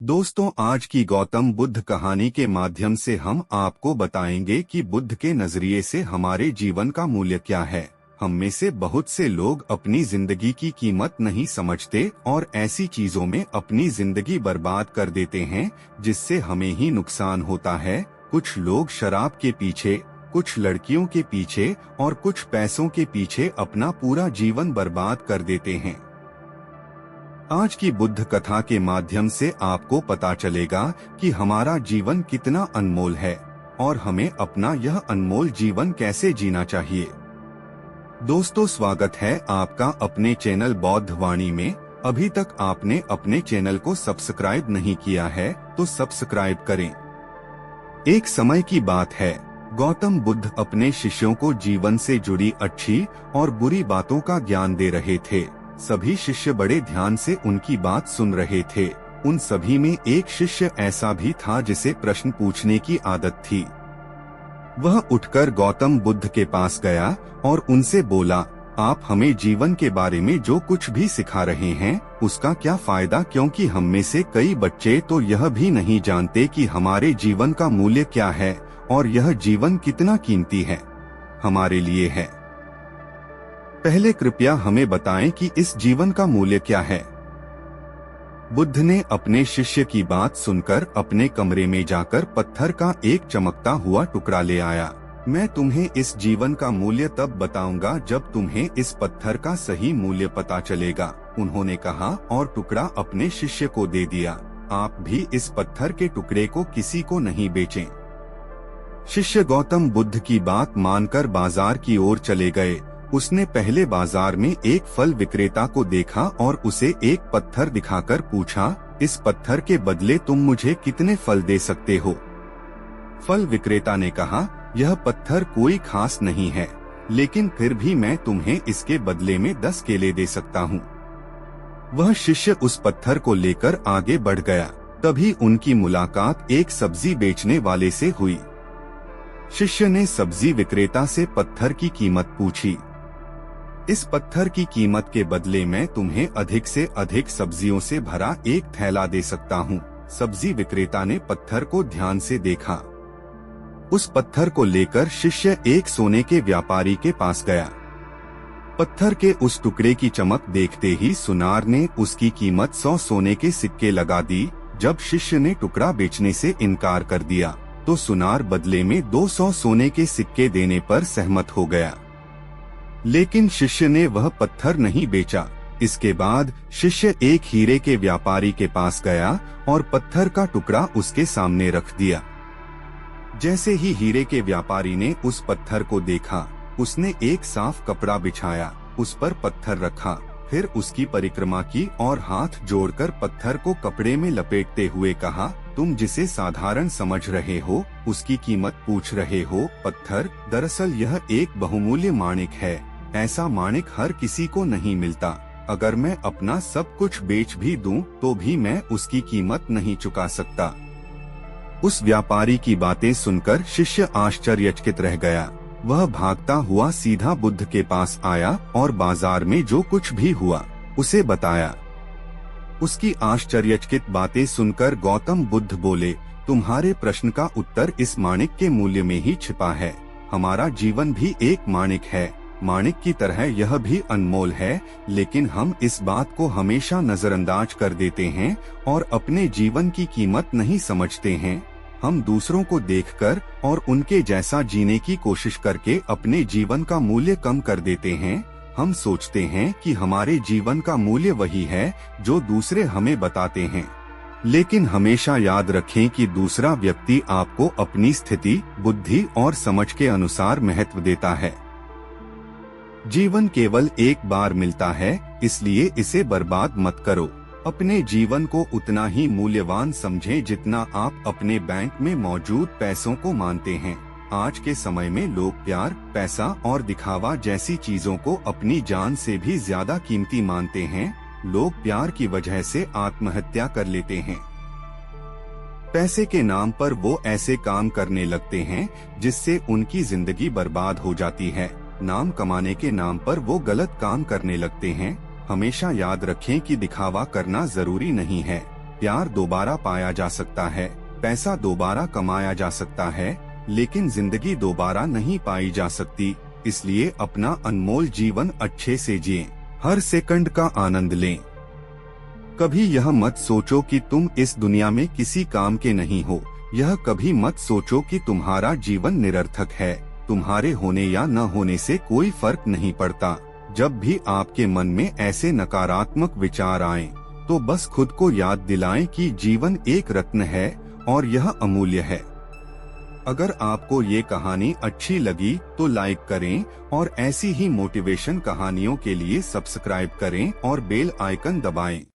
दोस्तों, आज की गौतम बुद्ध कहानी के माध्यम से हम आपको बताएंगे कि बुद्ध के नजरिए से हमारे जीवन का मूल्य क्या है। हम में से बहुत से लोग अपनी जिंदगी की कीमत नहीं समझते और ऐसी चीजों में अपनी जिंदगी बर्बाद कर देते हैं जिससे हमें ही नुकसान होता है। कुछ लोग शराब के पीछे, कुछ लड़कियों के पीछे और कुछ पैसों के पीछे अपना पूरा जीवन बर्बाद कर देते हैं। आज की बुद्ध कथा के माध्यम से आपको पता चलेगा कि हमारा जीवन कितना अनमोल है और हमें अपना यह अनमोल जीवन कैसे जीना चाहिए। दोस्तों, स्वागत है आपका अपने चैनल बौद्ध वाणी में। अभी तक आपने अपने चैनल को सब्सक्राइब नहीं किया है तो सब्सक्राइब करें। एक समय की बात है, गौतम बुद्ध अपने शिष्यों को जीवन से जुड़ी अच्छी और बुरी बातों का ज्ञान दे रहे थे। सभी शिष्य बड़े ध्यान से उनकी बात सुन रहे थे। उन सभी में एक शिष्य ऐसा भी था जिसे प्रश्न पूछने की आदत थी। वह उठकर गौतम बुद्ध के पास गया और उनसे बोला, आप हमें जीवन के बारे में जो कुछ भी सिखा रहे हैं उसका क्या फायदा, क्योंकि हम में से कई बच्चे तो यह भी नहीं जानते कि हमारे जीवन का मूल्य क्या है और यह जीवन कितना कीमती है हमारे लिए है। पहले कृपया हमें बताएं कि इस जीवन का मूल्य क्या है। बुद्ध ने अपने शिष्य की बात सुनकर अपने कमरे में जाकर पत्थर का एक चमकता हुआ टुकड़ा ले आया। मैं तुम्हें इस जीवन का मूल्य तब बताऊंगा जब तुम्हें इस पत्थर का सही मूल्य पता चलेगा, उन्होंने कहा और टुकड़ा अपने शिष्य को दे दिया। आप भी इस पत्थर के टुकड़े को किसी को नहीं बेचें। शिष्य गौतम बुद्ध की बात मानकर बाजार की ओर चले गए। उसने पहले बाजार में एक फल विक्रेता को देखा और उसे एक पत्थर दिखाकर पूछा, इस पत्थर के बदले तुम मुझे कितने फल दे सकते हो? फल विक्रेता ने कहा, यह पत्थर कोई खास नहीं है, लेकिन फिर भी मैं तुम्हें इसके बदले में 10 केले दे सकता हूँ। वह शिष्य उस पत्थर को लेकर आगे बढ़ गया। तभी उनकी मुलाकात एक सब्जी बेचने वाले से हुई। शिष्य ने सब्जी विक्रेता से पत्थर की कीमत पूछी। इस पत्थर की कीमत के बदले मैं तुम्हें अधिक से अधिक सब्जियों से भरा एक थैला दे सकता हूँ। सब्जी विक्रेता ने पत्थर को ध्यान से देखा। उस पत्थर को लेकर शिष्य एक सोने के व्यापारी के पास गया। पत्थर के उस टुकड़े की चमक देखते ही सुनार ने उसकी कीमत 100 सोने के सिक्के लगा दी। जब शिष्य ने टुकड़ा बेचने से इनकार कर दिया तो सुनार बदले में 200 सोने के सिक्के देने पर सहमत हो गया, लेकिन शिष्य ने वह पत्थर नहीं बेचा। इसके बाद शिष्य एक हीरे के व्यापारी के पास गया और पत्थर का टुकड़ा उसके सामने रख दिया। जैसे ही हीरे के व्यापारी ने उस पत्थर को देखा, उसने एक साफ कपड़ा बिछाया, उस पर पत्थर रखा, फिर उसकी परिक्रमा की और हाथ जोड़कर पत्थर को कपड़े में लपेटते हुए कहा, तुम जिसे साधारण समझ रहे हो उसकी कीमत पूछ रहे हो। पत्थर, दरअसल यह एक बहुमूल्य माणिक है। ऐसा माणिक हर किसी को नहीं मिलता। अगर मैं अपना सब कुछ बेच भी दूं तो भी मैं उसकी कीमत नहीं चुका सकता। उस व्यापारी की बातें सुनकर शिष्य आश्चर्यचकित रह गया। वह भागता हुआ सीधा बुद्ध के पास आया और बाजार में जो कुछ भी हुआ उसे बताया। उसकी आश्चर्यचकित बातें सुनकर गौतम बुद्ध बोले, तुम्हारे प्रश्न का उत्तर इस माणिक के मूल्य में ही छिपा है। हमारा जीवन भी एक माणिक है। माणिक की तरह यह भी अनमोल है, लेकिन हम इस बात को हमेशा नजरअंदाज कर देते हैं और अपने जीवन की कीमत नहीं समझते हैं। हम दूसरों को देखकर और उनके जैसा जीने की कोशिश करके अपने जीवन का मूल्य कम कर देते हैं। हम सोचते हैं कि हमारे जीवन का मूल्य वही है जो दूसरे हमें बताते हैं, लेकिन हमेशा याद रखें कि दूसरा व्यक्ति आपको अपनी स्थिति, बुद्धि और समझ के अनुसार महत्व देता है। जीवन केवल एक बार मिलता है, इसलिए इसे बर्बाद मत करो। अपने जीवन को उतना ही मूल्यवान समझें जितना आप अपने बैंक में मौजूद पैसों को मानते हैं। आज के समय में लोग प्यार, पैसा और दिखावा जैसी चीजों को अपनी जान से भी ज्यादा कीमती मानते हैं। लोग प्यार की वजह से आत्महत्या कर लेते हैं। पैसे के नाम पर वो ऐसे काम करने लगते हैं जिससे उनकी जिंदगी बर्बाद हो जाती है। नाम कमाने के नाम पर वो गलत काम करने लगते हैं। हमेशा याद रखें कि दिखावा करना जरूरी नहीं है। प्यार दोबारा पाया जा सकता है, पैसा दोबारा कमाया जा सकता है, लेकिन जिंदगी दोबारा नहीं पाई जा सकती। इसलिए अपना अनमोल जीवन अच्छे से जिएं, हर सेकंड का आनंद लें। कभी यह मत सोचो कि तुम इस दुनिया में किसी काम के नहीं हो। यह कभी मत सोचो कि तुम्हारा जीवन निरर्थक है। तुम्हारे होने या न होने से कोई फर्क नहीं पड़ता। जब भी आपके मन में ऐसे नकारात्मक विचार आएं, तो बस खुद को याद दिलाएं कि जीवन एक रत्न है और यह अमूल्य है। अगर आपको ये कहानी अच्छी लगी तो लाइक करें और ऐसी ही मोटिवेशन कहानियों के लिए सब्सक्राइब करें और बेल आइकन दबाएं।